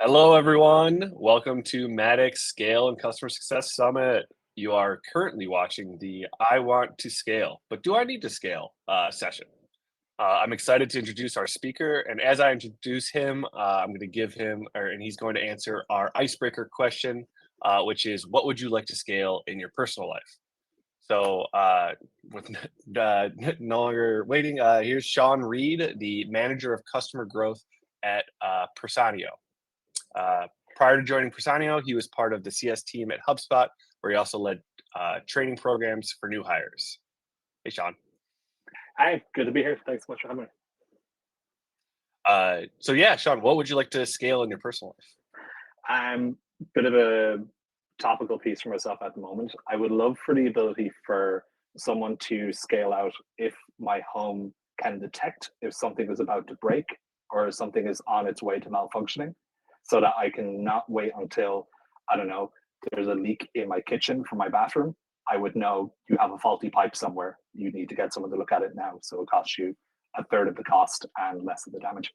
Hello, everyone. Welcome to Maddox Scale and Customer Success Summit. You are currently watching the I Want to Scale, but Do I Need to Scale session. I'm excited to introduce our speaker. And as I introduce him, I'm going to give him, and he's going to answer our icebreaker question, which is what would you like to scale in your personal life? So, with no longer waiting, here's Sean Reed, the manager of customer growth at Persanio. Uh, Prior to joining Persanio, he was part of the CS team at HubSpot, where he also led training programs for new hires. Hey, Sean. Hi, good to be here. Thanks so much for having me. So yeah, Sean, what would you like to scale in your personal life? I'm a bit of a topical piece for myself at the moment. I would love for the ability for someone to scale out if my home can detect if something is about to break or something is on its way to malfunctioning, so that I can not wait until, I don't know, there's a leak in my kitchen from my bathroom. I would know you have a faulty pipe somewhere. You need to get someone to look at it now. So it costs you a third of the cost and less of the damage.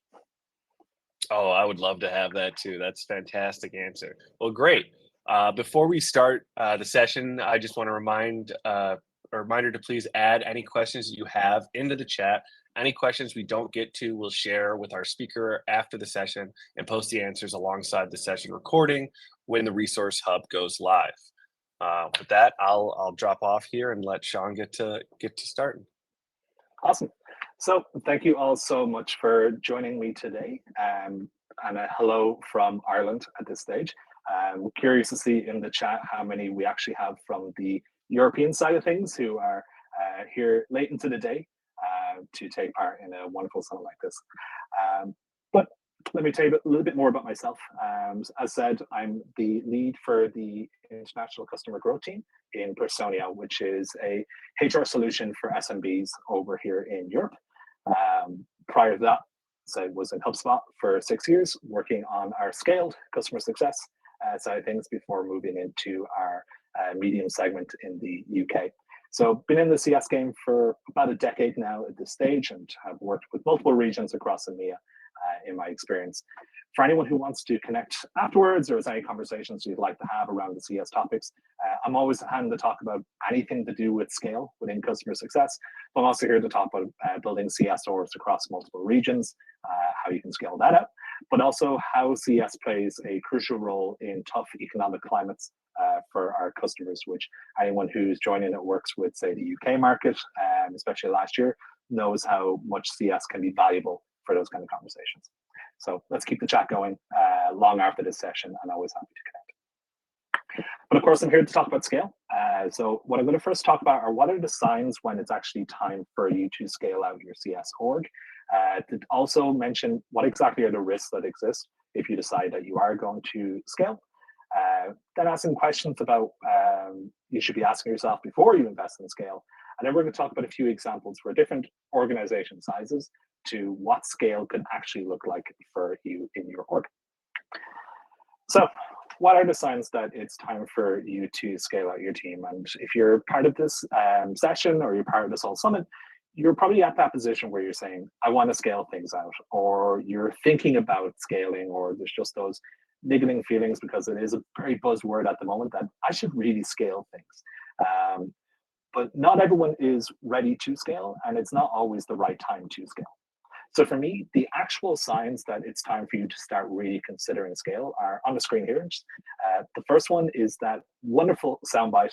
Oh, I would love to have that too. That's a fantastic answer. Well, great. Before we start the session, I just want to a reminder to please add any questions that you have into the chat. Any questions we don't get to, we'll share with our speaker after the session and post the answers alongside the session recording when the resource hub goes live. With that, I'll drop off here and let Sean get to starting. Awesome. So thank you all so much for joining me today. And a hello from Ireland at this stage. Curious to see in the chat how many we actually have from the European side of things who are here late into the day to take part in a wonderful summit like this. But let me tell you a little bit more about myself. As said, I'm the lead for the international customer growth team in Personia, which is a HR solution for SMBs over here in Europe. Prior to that, so I was in HubSpot for 6 years, working on our scaled customer success side of things before moving into our medium segment in the UK. So been in the CS game for about a decade now at this stage and have worked with multiple regions across EMEA in my experience. For anyone who wants to connect afterwards or has any conversations you'd like to have around the CS topics, I'm always at hand to talk about anything to do with scale within customer success. But I'm also here to talk about building CS orgs across multiple regions, how you can scale that up, but also how CS plays a crucial role in tough economic climates for our customers, which anyone who's joining that works with, say, the UK market, especially last year, knows how much CS can be valuable for those kind of conversations. So let's keep the chat going long after this session, and always happy to connect. But of course, I'm here to talk about scale. So what I'm going to first talk about are what are the signs when it's actually time for you to scale out your CS org. To also mention what exactly are the risks that exist if you decide that you are going to scale. Then asking questions about you should be asking yourself before you invest in scale. And then we're going to talk about a few examples for different organization sizes to what scale could actually look like for you in your org. So what are the signs that it's time for you to scale out your team? And if you're part of this session or you're part of this whole summit, you're probably at that position where you're saying, I want to scale things out, or you're thinking about scaling, or there's just those niggling feelings because it is a very buzzword at the moment that I should really scale things. But not everyone is ready to scale, and it's not always the right time to scale. So for me, the actual signs that it's time for you to start really considering scale are on the screen here. The first one is that wonderful soundbite,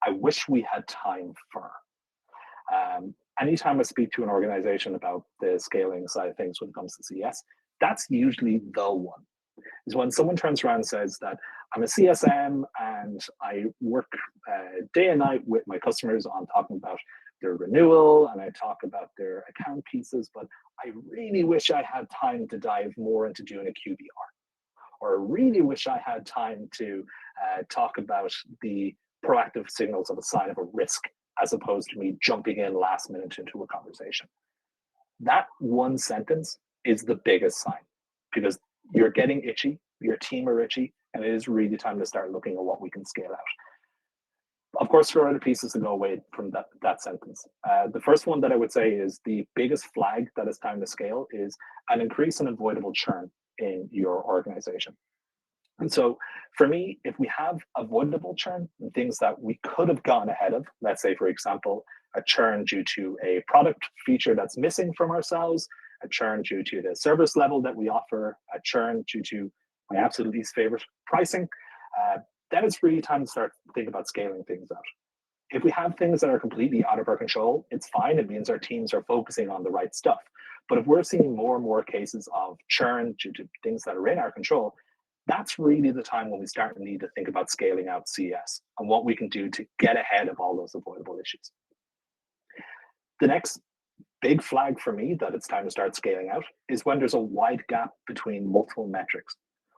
I wish we had time for. Anytime I speak to an organization about the scaling side of things when it comes to CS, that's usually the one. Is when someone turns around and says that I'm a CSM and I work day and night with my customers on talking about their renewal and I talk about their account pieces, but I really wish I had time to dive more into doing a QBR. Or I really wish I had time to talk about the proactive signals of a sign of a risk as opposed to me jumping in last minute into a conversation. That one sentence is the biggest sign because you're getting itchy, your team are itchy, and it is really time to start looking at what we can scale out. Of course, there are other pieces to go away from that sentence. The first one that I would say is the biggest flag that it's time to scale is an increase in avoidable churn in your organization. And so for me, if we have avoidable churn and things that we could have gone ahead of, let's say, for example, a churn due to a product feature that's missing from ourselves, a churn due to the service level that we offer, a churn due to my absolute least favorite pricing, then it's really time to start thinking about scaling things out. If we have things that are completely out of our control, it's fine. It means our teams are focusing on the right stuff. But if we're seeing more and more cases of churn due to things that are in our control, that's really the time when we start to need to think about scaling out CS and what we can do to get ahead of all those avoidable issues. The next big flag for me that it's time to start scaling out is when there's a wide gap between multiple metrics,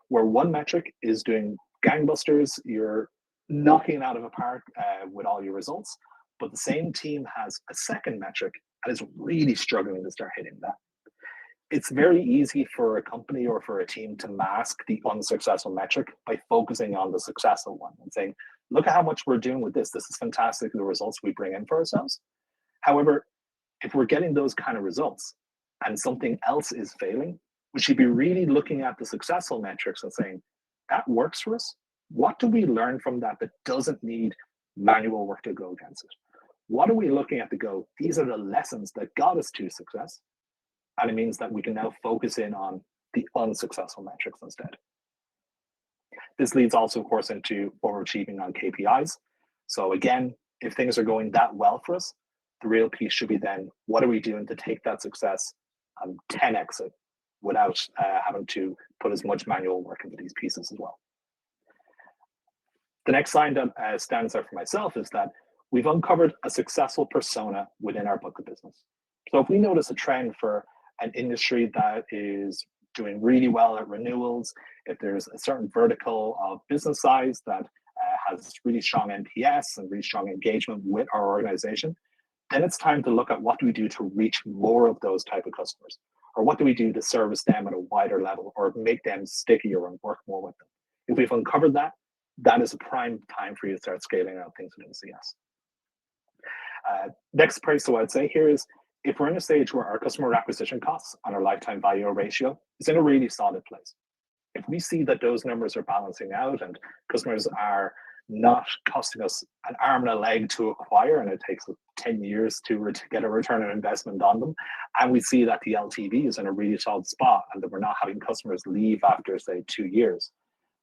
where one metric is doing gangbusters, you're knocking it out of the park with all your results, but the same team has a second metric and is really struggling to start hitting that. It's very easy for a company or for a team to mask the unsuccessful metric by focusing on the successful one and saying, look at how much we're doing with this. This is fantastic, the results we bring in for ourselves. However, if we're getting those kind of results and something else is failing, we should be really looking at the successful metrics and saying, that works for us. What do we learn from that that doesn't need manual work to go against it? What are we looking at to go, these are the lessons that got us to success? And it means that we can now focus in on the unsuccessful metrics instead. This leads also, of course, into overachieving on KPIs. So again, if things are going that well for us, the real piece should be then, what are we doing to take that success and 10x it without having to put as much manual work into these pieces as well. The next sign that stands out for myself is that we've uncovered a successful persona within our book of business. So if we notice a trend for an industry that is doing really well at renewals, if there's a certain vertical of business size that has really strong NPS and really strong engagement with our organization, then it's time to look at what do we do to reach more of those type of customers, or what do we do to service them at a wider level or make them stickier and work more with them. If we've uncovered that, that is a prime time for you to start scaling out things within CS. Next place, so I'd say here is, if we're in a stage where our customer acquisition costs and our lifetime value ratio is in a really solid place, if we see that those numbers are balancing out and customers are not costing us an arm and a leg to acquire, and it takes 10 years to get a return on investment on them, and we see that the LTV is in a really solid spot and that we're not having customers leave after, say, 2 years,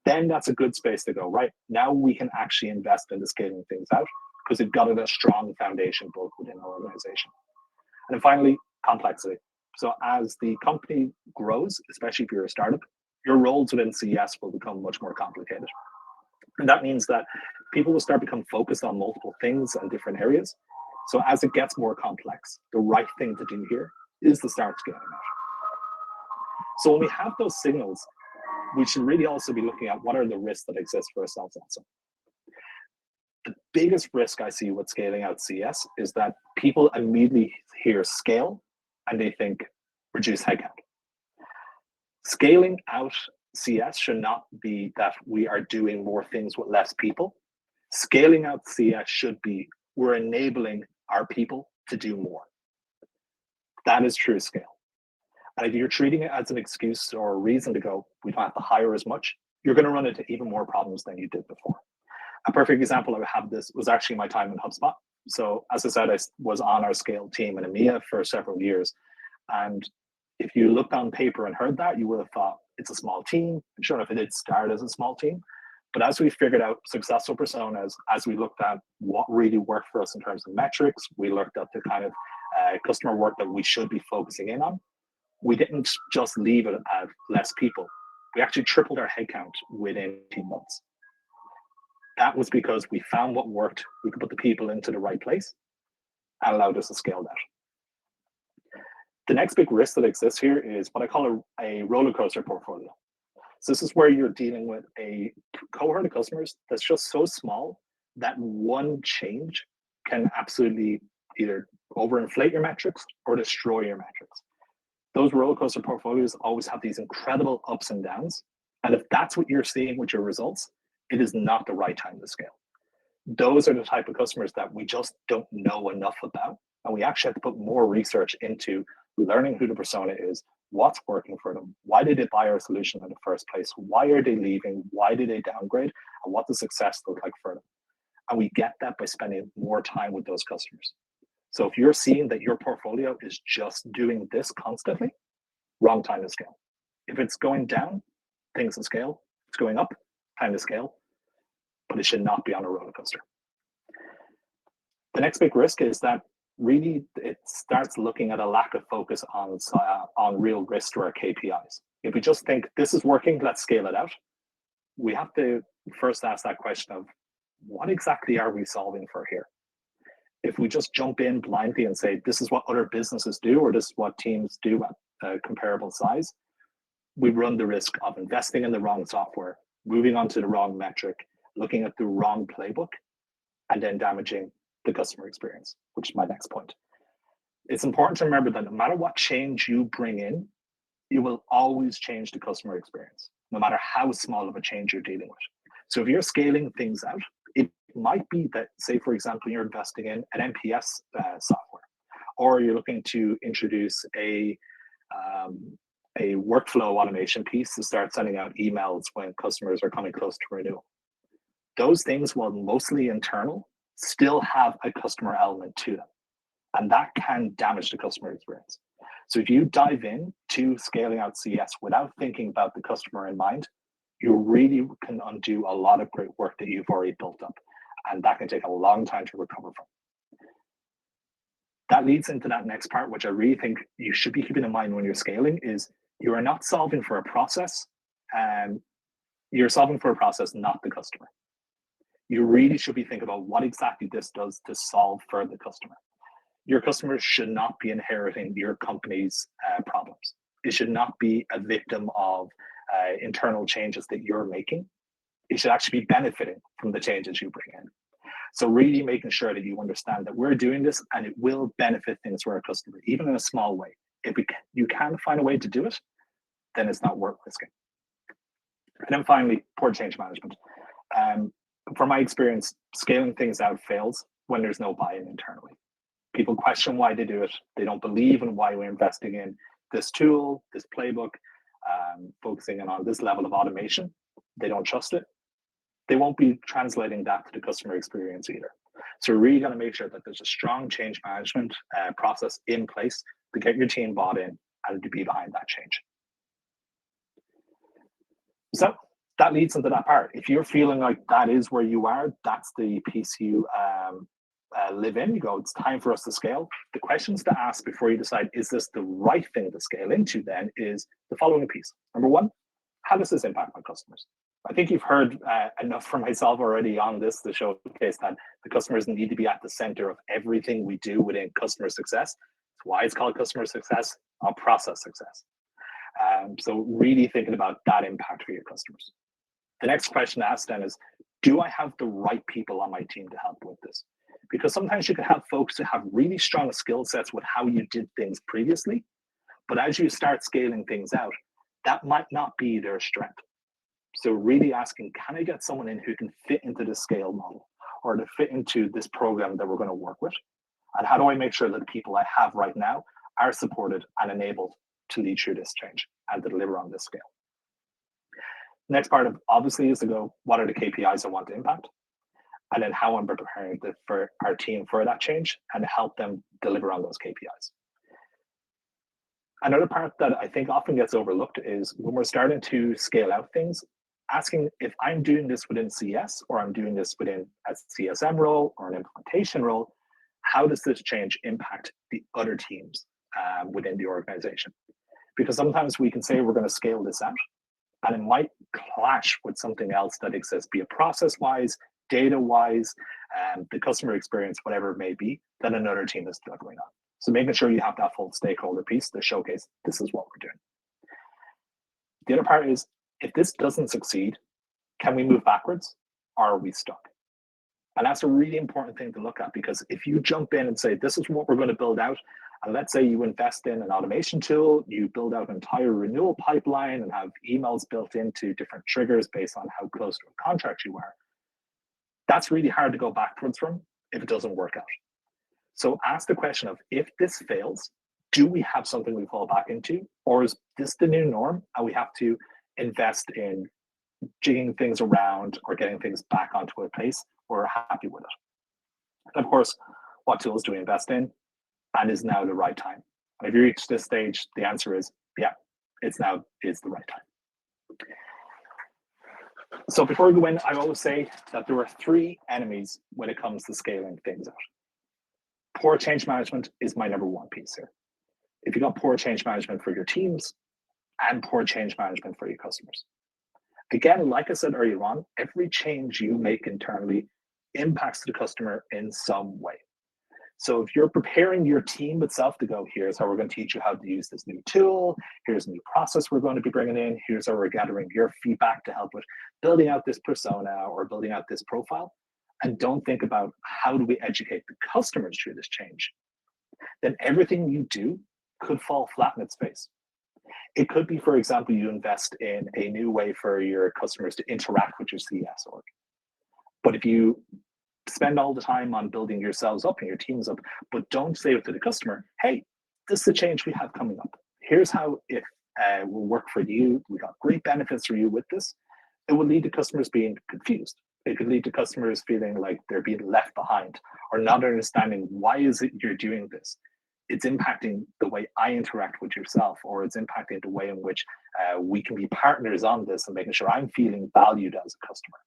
then that's a good space to go, right? Now we can actually invest into scaling things out because we've got a strong foundation built within our organization. And then finally, complexity. So as the company grows, especially if you're a startup, your roles within CS will become much more complicated. And that means that people will start to become focused on multiple things and different areas. So as it gets more complex, the right thing to do here is to start scaling out. So when we have those signals, we should really also be looking at what are the risks that exist for ourselves also. The biggest risk I see with scaling out CS is that people immediately hear scale and they think reduce headcount. Scaling out CS should not be that we are doing more things with less people. Scaling out CS should be we're enabling our people to do more. That is true scale. And if you're treating it as an excuse or a reason to go, we don't have to hire as much, you're going to run into even more problems than you did before. A perfect example I have this was actually my time in HubSpot. So as I said, I was on our scale team in EMEA for several years. And if you looked on paper and heard that, you would have thought it's a small team. And sure enough, it did start as a small team. But as we figured out successful personas, as we looked at what really worked for us in terms of metrics, we looked at the kind of customer work that we should be focusing in on. We didn't just leave it at less people. We actually tripled our headcount within 18 months. That was because we found what worked. We could put the people into the right place and allowed us to scale that. The next big risk that exists here is what I call a roller coaster portfolio. So this is where you're dealing with a cohort of customers that's just so small that one change can absolutely either overinflate your metrics or destroy your metrics. Those roller coaster portfolios always have these incredible ups and downs. And if that's what you're seeing with your results, it is not the right time to scale. Those are the type of customers that we just don't know enough about. And we actually have to put more research into learning who the persona is, what's working for them, why did they buy our solution in the first place, why are they leaving, why did they downgrade, and what does success look like for them. And we get that by spending more time with those customers. So if you're seeing that your portfolio is just doing this constantly, wrong time to scale. If it's going down, things to scale. If it's going up, time to scale. But it should not be on a roller coaster. The next big risk is that really it starts looking at a lack of focus on real risk to our KPIs. If we just think this is working, let's scale it out. We have to first ask that question of what exactly are we solving for here? If we just jump in blindly and say, this is what other businesses do, or this is what teams do at a comparable size, we run the risk of investing in the wrong software, moving on to the wrong metric, looking at the wrong playbook, and then damaging the customer experience, which is my next point. It's important to remember that no matter what change you bring in, you will always change the customer experience, no matter how small of a change you're dealing with. So if you're scaling things out, it might be that, say, for example, you're investing in an NPS software, or you're looking to introduce a workflow automation piece to start sending out emails when customers are coming close to renewal. Those things, while mostly internal, still have a customer element to them, and that can damage the customer experience. So if you dive in to scaling out CS without thinking about the customer in mind, you really can undo a lot of great work that you've already built up, and that can take a long time to recover from. That leads into that next part, which I really think you should be keeping in mind when you're scaling, is you are not solving for a process, and you're solving for a process, not the customer. You really should be thinking about what exactly this does to solve for the customer. Your customers should not be inheriting your company's problems. It should not be a victim of internal changes that you're making. It should actually be benefiting from the changes you bring in. So really making sure that you understand that we're doing this and it will benefit things for our customer, even in a small way. If you can find a way to do it, then it's not worth risking. And then finally, poor change management. From my experience, scaling things out fails when there's no buy-in internally. People question why they do it. They don't believe in why we're investing in this tool, this playbook, focusing on this level of automation. They don't trust it. They won't be translating that to the customer experience either. So we're really going to make sure that there's a strong change management process in place to get your team bought in and to be behind that change. So that leads into that part. If you're feeling like that is where you are, that's the piece you live in, you go, it's time for us to scale. The questions to ask before you decide, is this the right thing to scale into then, is the following piece. Number one, how does this impact my customers? I think you've heard enough from myself already on this to showcase that the customers need to be at the center of everything we do within customer success. That's why it's called customer success, not process success. So really thinking about that impact for your customers. The next question to ask then is, do I have the right people on my team to help with this? Because sometimes you can have folks who have really strong skill sets with how you did things previously, but as you start scaling things out, that might not be their strength. So really asking, can I get someone in who can fit into the scale model or to fit into this program that we're going to work with? And how do I make sure that the people I have right now are supported and enabled to lead through this change and to deliver on this scale? Next part of obviously is to go, what are the KPIs I want to impact? And then how I'm preparing for our team for that change and help them deliver on those KPIs. Another part that I think often gets overlooked is when we're starting to scale out things, asking if I'm doing this within CS or I'm doing this within a CSM role or an implementation role, how does this change impact the other teams within the organization? Because sometimes we can say we're going to scale this out and it might clash with something else that exists, be it process-wise, data-wise, the customer experience, whatever it may be, that another team is delivering on. So making sure you have that full stakeholder piece to showcase this is what we're doing. The other part is, if this doesn't succeed, can we move backwards or are we stuck? And that's a really important thing to look at, because if you jump in and say, this is what we're going to build out, and let's say you invest in an automation tool, you build out an entire renewal pipeline and have emails built into different triggers based on how close to a contract you are, that's really hard to go backwards from if it doesn't work out. So ask the question of, if this fails, do we have something we fall back into, or is this the new norm and we have to invest in jigging things around or getting things back onto a pace where we're happy with it? And of course, what tools do we invest in, and is now the right time? And if you reach this stage, the answer is yeah, it's now is the right time. So before we go in, I always say that there are three enemies when it comes to scaling things out. Poor change management is my number one piece here. If you got poor change management for your teams and poor change management for your customers. Again, like I said earlier on, every change you make internally impacts the customer in some way. So if you're preparing your team itself to go, here's how we're going to teach you how to use this new tool, here's a new process we're going to be bringing in, here's how we're gathering your feedback to help with building out this persona or building out this profile, and don't think about how do we educate the customers through this change, then everything you do could fall flat in its face. It could be, for example, you invest in a new way for your customers to interact with your CS org. But if you spend all the time on building yourselves up and your teams up, but don't say it to the customer, hey, this is the change we have coming up. Here's how it will work for you. We got great benefits for you with this. It will lead to customers being confused. It could lead to customers feeling like they're being left behind or not understanding why is it you're doing this. It's impacting the way I interact with yourself, or it's impacting the way in which we can be partners on this and making sure I'm feeling valued as a customer.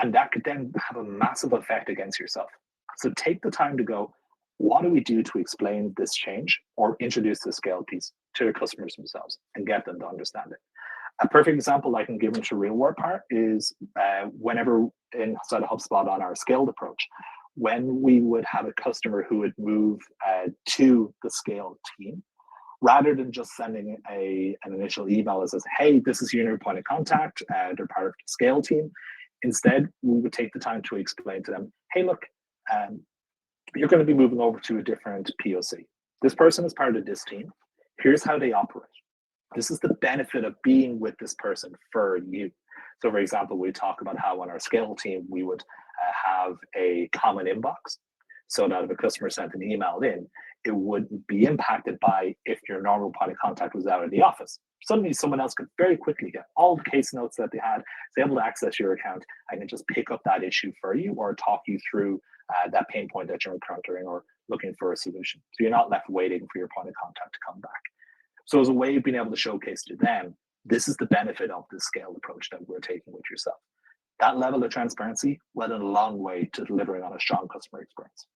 And that could then have a massive effect against yourself. So take the time to go, what do we do to explain this change or introduce the scale piece to your customers themselves and get them to understand it? A perfect example I can give into real world part is whenever inside of HubSpot on our scaled approach, when we would have a customer who would move to the scale team, rather than just sending an initial email that says, hey, this is your new point of contact, they're part of the scale team. Instead, we would take the time to explain to them, hey, look, you're going to be moving over to a different POC. This person is part of this team. Here's how they operate. This is the benefit of being with this person for you. So, for example, we talk about how on our scale team, we would have a common inbox so that if a customer sent an email in, it wouldn't be impacted by if your normal point of contact was out of the office. Suddenly, someone else could very quickly get all the case notes that they had, be able to access your account and can just pick up that issue for you or talk you through that pain point that you're encountering or looking for a solution. So you're not left waiting for your point of contact to come back. So as a way of being able to showcase to them, this is the benefit of this scaled approach that we're taking with yourself. That level of transparency went a long way to delivering on a strong customer experience.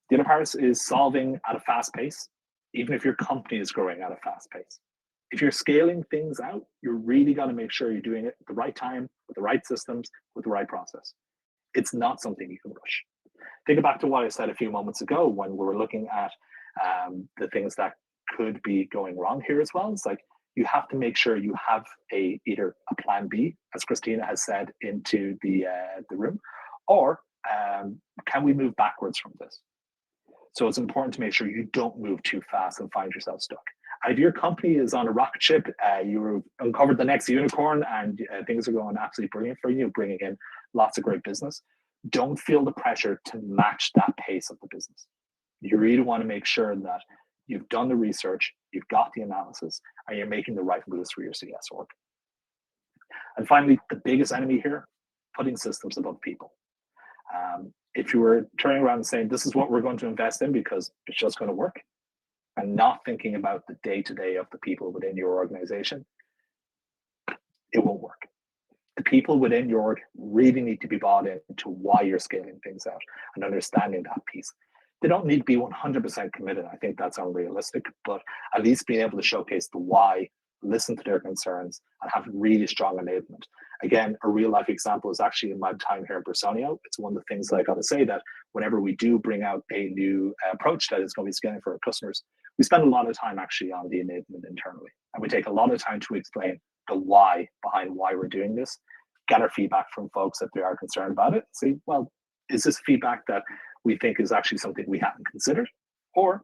The other part is solving at a fast pace, even if your company is growing at a fast pace. If you're scaling things out, you're really got to make sure you're doing it at the right time, with the right systems, with the right process. It's not something you can rush. Think back to what I said a few moments ago when we were looking at the things that could be going wrong here as well. It's like you have to make sure you have either a plan B, as Christina has said, into the room, or can we move backwards from this? So it's important to make sure you don't move too fast and find yourself stuck. And if your company is on a rocket ship, you uncovered the next unicorn and things are going absolutely brilliant for you, bringing in lots of great business, don't feel the pressure to match that pace of the business. You really want to make sure that you've done the research, you've got the analysis, and you're making the right moves for your CS org. And finally, the biggest enemy here, putting systems above people. If you were turning around and saying, this is what we're going to invest in because it's just going to work, and not thinking about the day-to-day of the people within your organization, it won't work. The people within your org really need to be bought into why you're scaling things out and understanding that piece. They don't need to be 100% committed. I think that's unrealistic, but at least being able to showcase the why, listen to their concerns, and have really strong enablement. Again, a real life example is actually in my time here at Personio. It's one of the things that I got to say that whenever we do bring out a new approach that is going to be scaling for our customers, we spend a lot of time actually on the enablement internally. And we take a lot of time to explain the why behind why we're doing this, gather feedback from folks if they are concerned about it, say, well, is this feedback that we think is actually something we hadn't considered? Or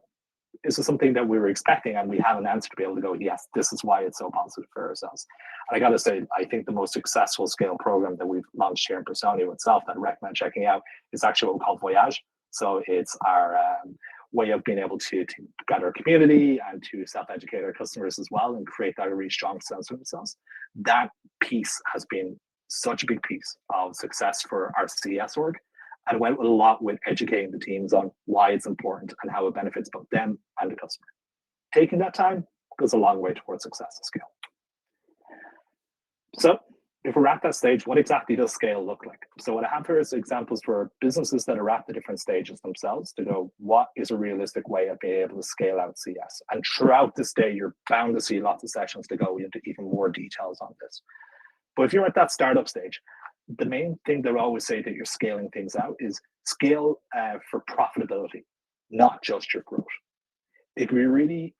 is this something that we were expecting and we have an answer to be able to go, yes, this is why it's so positive for ourselves. And I got to say, I think the most successful scale program that we've launched here in Personio itself that I recommend checking out is actually what we call Voyage. So it's our way of being able to gather a community and to self-educate our customers as well and create that really strong sense of themselves. That piece has been such a big piece of success for our CS org, and went a lot with educating the teams on why it's important and how it benefits both them and the customer. Taking that time goes a long way towards success at scale. So if we're at that stage, what exactly does scale look like? So what I have here is examples for businesses that are at the different stages themselves to go, what is a realistic way of being able to scale out CS? And throughout this day, you're bound to see lots of sessions to go into even more details on this. But if you're at that startup stage, the main thing that I always say that you're scaling things out is scale for profitability, not just your growth. It could be really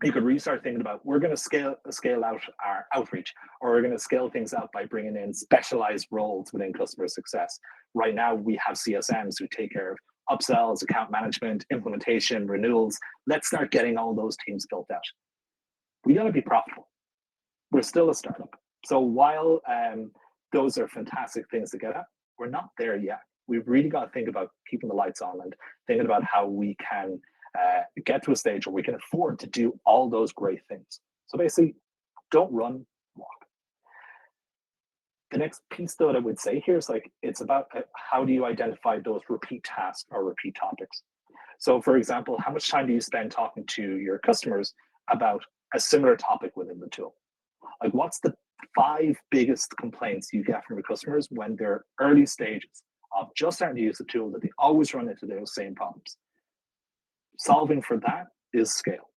you could really start thinking about, we're going to scale out our outreach, or we're going to scale things out by bringing in specialized roles within customer success. Right now, we have CSMs who take care of upsells, account management, implementation, renewals. Let's start getting all those teams built out. We got to be profitable. We're still a startup. So while those are fantastic things to get at, we're not there yet. We've really got to think about keeping the lights on and thinking about how we can get to a stage where we can afford to do all those great things. So basically, don't run, walk. The next piece though that I would say here is like, it's about how do you identify those repeat tasks or repeat topics. So for example, how much time do you spend talking to your customers about a similar topic within the tool? Like, what's the 5 biggest complaints you get from your customers when they're early stages of just starting to use the tool that they always run into those same problems? Solving for that is scale.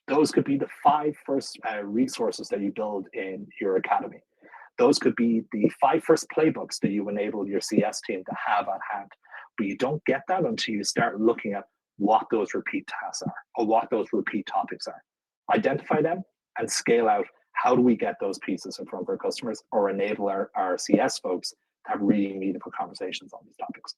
Those could be the 5 first resources that you build in your academy. Those could be the 5 first playbooks that you enable your CS team to have at hand. But you don't get that until you start looking at what those repeat tasks are or what those repeat topics are. Identify them and scale out, how do we get those pieces in front of our customers or enable our CS folks to have really meaningful conversations on these topics.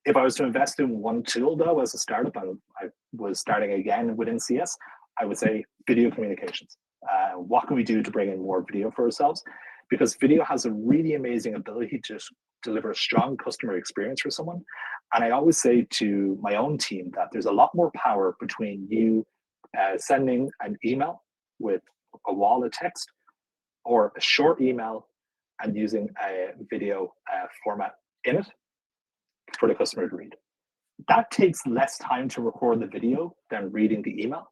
If I was to invest in one tool though, as a startup, and I was starting again within CS, I would say video communications. What can we do to bring in more video for ourselves? Because video has a really amazing ability to deliver a strong customer experience for someone. And I always say to my own team that there's a lot more power between you sending an email with a wall of text or a short email and using a video format in it for the customer to read. That takes less time to record the video than reading the email,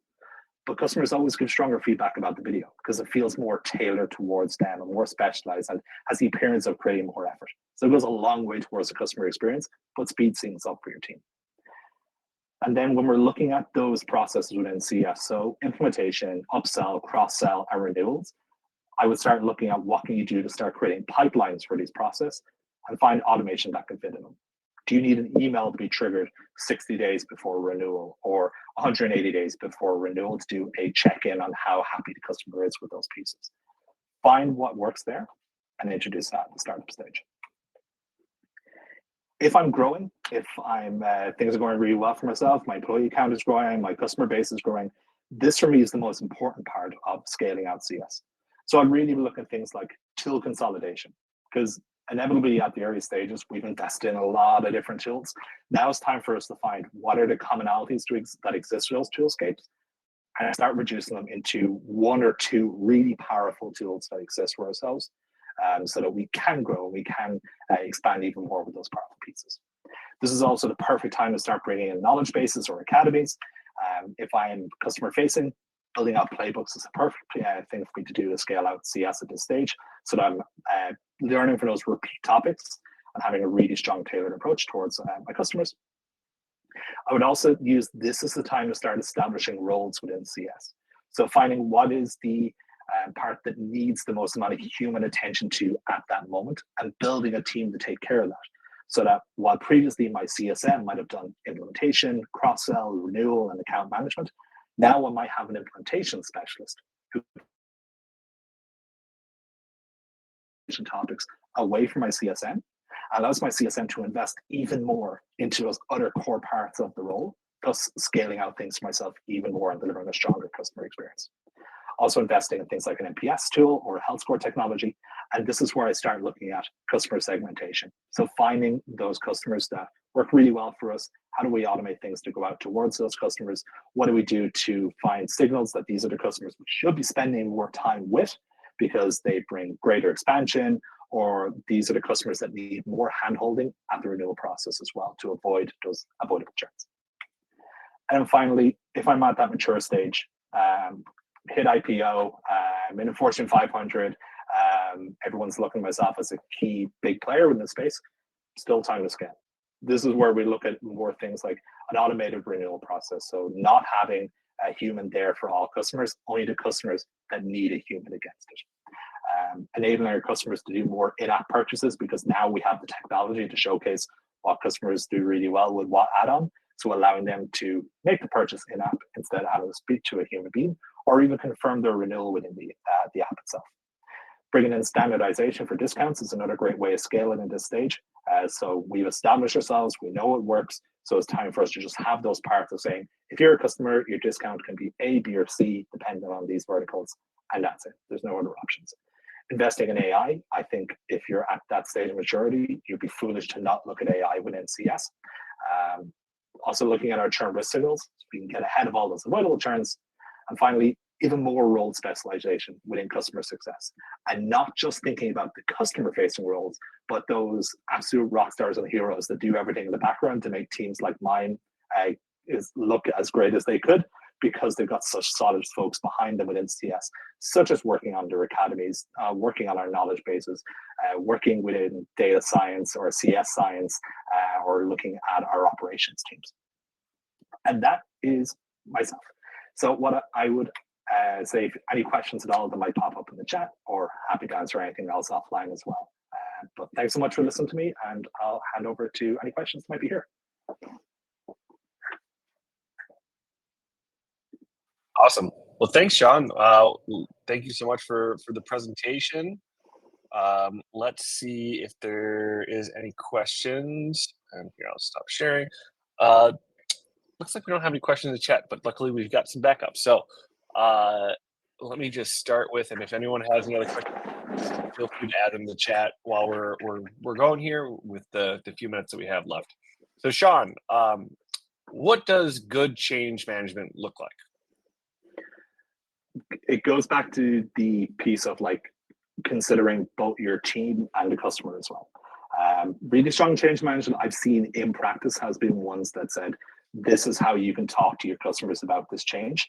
but customers always give stronger feedback about the video because it feels more tailored towards them and more specialized and has the appearance of creating more effort. So it goes a long way towards the customer experience, but speeds things up for your team. And then when we're looking at those processes within CS, so implementation, upsell, cross-sell, and renewals, I would start looking at what can you do to start creating pipelines for these processes and find automation that can fit in them. Do you need an email to be triggered 60 days before renewal or 180 days before renewal to do a check-in on how happy the customer is with those pieces? Find what works there and introduce that at the startup stage. If I'm growing, if things are going really well for myself, my employee count is growing, my customer base is growing, this for me is the most important part of scaling out CS. So I'm really looking at things like tool consolidation, because inevitably at the early stages, we've invested in a lot of different tools. Now it's time for us to find what are the commonalities that exist with those toolscapes and start reducing them into 1 or 2 really powerful tools that exist for ourselves, so that we can grow, we can expand even more with those powerful pieces. This is also the perfect time to start bringing in knowledge bases or academies. If I am customer facing, building out playbooks is a perfect thing for me to do to scale out CS at this stage, so that I'm learning from those repeat topics and having a really strong tailored approach towards my customers. I would also use this as the time to start establishing roles within CS. So finding what is the part that needs the most amount of human attention to at that moment and building a team to take care of that. So that while previously my CSM might have done implementation, cross-sell, renewal, and account management, now I might have an implementation specialist who topics away from my CSM, allows my CSM to invest even more into those other core parts of the role, thus scaling out things for myself even more and delivering a stronger customer experience. Also investing in things like an NPS tool or health score technology. And this is where I start looking at customer segmentation. So finding those customers that work really well for us. How do we automate things to go out towards those customers? What do we do to find signals that these are the customers we should be spending more time with because they bring greater expansion, or these are the customers that need more handholding at the renewal process as well to avoid those avoidable churns. And then finally, if I'm at that mature stage, hit IPO, in a Fortune 500, everyone's looking at myself as a key big player in this space, still time to scale. This is where we look at more things like an automated renewal process. So not having a human there for all customers, only the customers that need a human against it. Enabling our customers to do more in-app purchases, because now we have the technology to showcase what customers do really well with what add-on. So allowing them to make the purchase in-app instead of having to speak to a human being, or even confirm their renewal within the app itself. Bringing in standardization for discounts is another great way of scaling at this stage. So we've established ourselves, we know it works. So it's time for us to just have those parts of saying, if you're a customer, your discount can be A, B, or C, depending on these verticals, and that's it. There's no other options. Investing in AI, I think if you're at that stage of maturity, you'd be foolish to not look at AI within CS. Also looking at our churn risk signals, so we can get ahead of all those avoidable churns. And finally, even more role specialization within customer success. And not just thinking about the customer-facing roles, but those absolute rock stars and heroes that do everything in the background to make teams like mine look as great as they could, because they've got such solid folks behind them within CS, such as working on their academies, working on our knowledge bases, working within data science or CS science, or looking at our operations teams. And that is myself. So what I would say, if any questions at all that might pop up in the chat, or happy to answer anything else offline as well. But thanks so much for listening to me, and I'll hand over to any questions that might be here. Awesome. Well, thanks, Seán. Thank you so much for the presentation. Let's see if there is any questions. And here, I'll stop sharing. Looks like we don't have any questions in the chat, but luckily we've got some backup. So let me just start with, and if anyone has any other questions, feel free to add them in the chat while we're going here with the few minutes that we have left. So Seán, what does good change management look like? It goes back to the piece of like considering both your team and the customer as well. Really strong change management I've seen in practice has been ones that said, this is how you can talk to your customers about this change.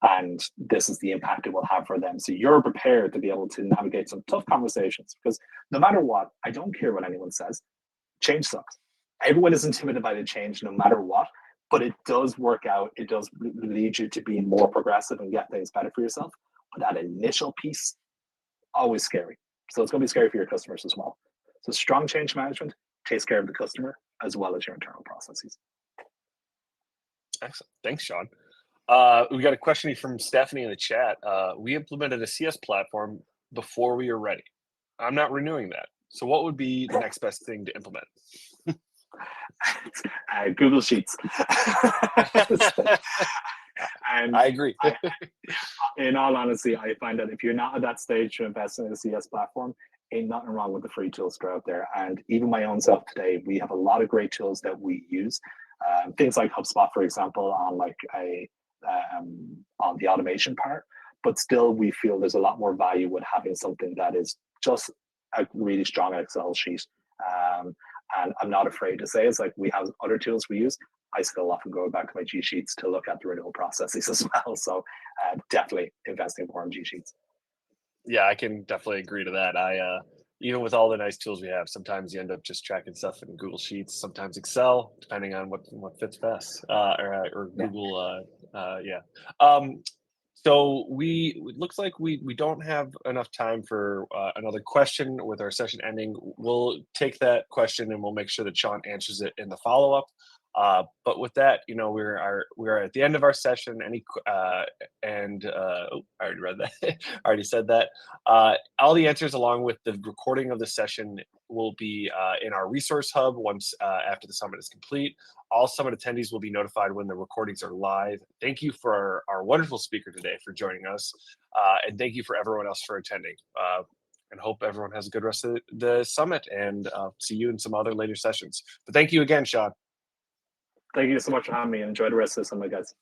And this is the impact it will have for them. So you're prepared to be able to navigate some tough conversations, because no matter what, I don't care what anyone says, change sucks. Everyone is intimidated by the change no matter what, but it does work out. It does lead you to be more progressive and get things better for yourself. But that initial piece, always scary. So it's going to be scary for your customers as well. So strong change management takes care of the customer as well as your internal processes. Excellent. Thanks, Seán. We got a question from Stephanie in the chat. We implemented a CS platform before we were ready. I'm not renewing that. So what would be the next best thing to implement? Google Sheets. And I agree. In all honesty, I find that if you're not at that stage to invest in a CS platform, ain't nothing wrong with the free tools that are out there. And even my own self today, we have a lot of great tools that we use. Things like HubSpot, for example, on like on the automation part. But still, we feel there's a lot more value with having something that is just a really strong Excel sheet. And I'm not afraid to say, it's like we have other tools we use. I still often go back to my G Sheets to look at the renewal processes as well. So definitely investing more in G Sheets. Yeah, I can definitely agree to that. Even with all the nice tools we have, sometimes you end up just tracking stuff in Google Sheets, sometimes Excel, depending on what fits best, or Google. Yeah. So it looks like we don't have enough time for another question with our session ending. We'll take that question and we'll make sure that Seán answers it in the follow-up. But with that, we're at the end of our session. I already read that. I already said that. All the answers along with the recording of the session will be in our resource hub once after the summit is complete. All summit attendees will be notified when the recordings are live. Thank you for our wonderful speaker today for joining us, and thank you for everyone else for attending. and hope everyone has a good rest of the summit. And see you in some other later sessions. But thank you again, Seán. Thank you so much for having me. Enjoy the rest of the summit, guys.